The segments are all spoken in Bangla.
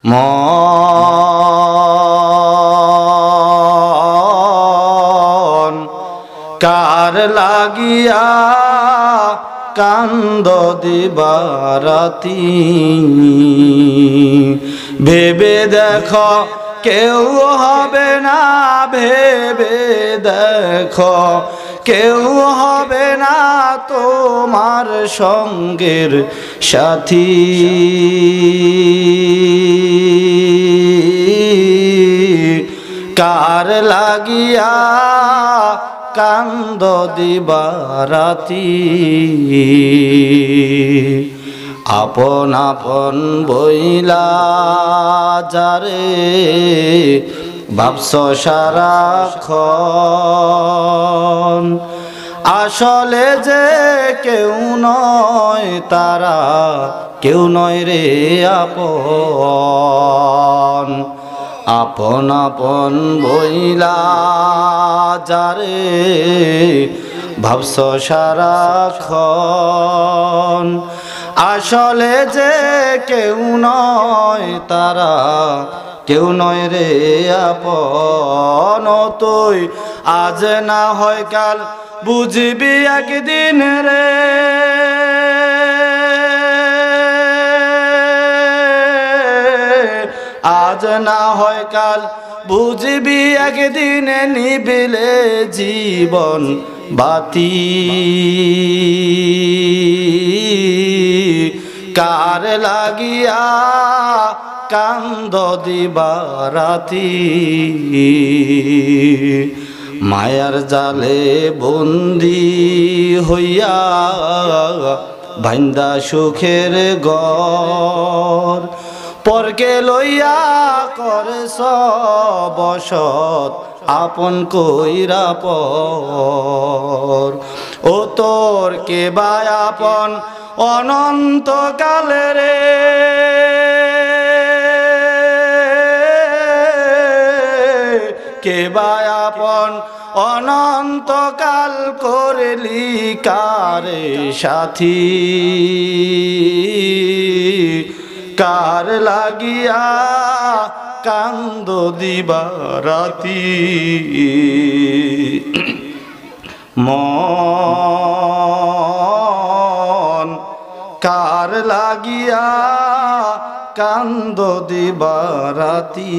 মন কার লাগিয়া কান্দ দিবারাতি ভেবে দেখো কেউ হবে না ভেবে দেখো কেউ হবে না তোমার সঙ্গের সাথী কার লাগিয়া কান্দ দিবারাতি আপন আপন বইলা যারে ভাবছ সারাক্ষণ আসলে যে কেউ নয় তারা কেউ নয় রে আপন আপন আপন বইলা যারে ভাবছ সারাক্ষণ আসলে যে কেউ নয় তারা কেউ নয় রে আপন তুই আজ না হয় কাল বুঝবি একদিন রে আজ না হয় কাল বুঝবি একদিন নিবিলে জীবন বাতি কার লাগিয়া কান্দ দিবারাতি মায়ার জালে বন্দি হইয়া ভাইন্দা সুখের ঘর পরকে লইয়া করছ বসত আপন কইরা পর ও তোর কে বা আপন অনন্তকাল রে কে বা আপন অনন্তকাল করলি কারে সাথী কার লাগিয়া কান্দ দিবারাতি মন কার লাগিয়া কান্দ দিবারাতি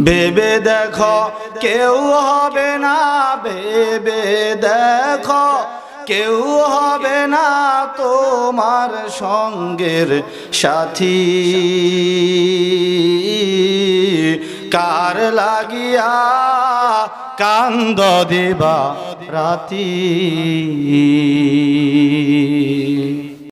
ভেবে দেখো কেউ হবে না ভেবে দেখো কেউ হবে না তোমার সঙ্গের সাথী কার লাগিয়া কান্দ দিবারাতি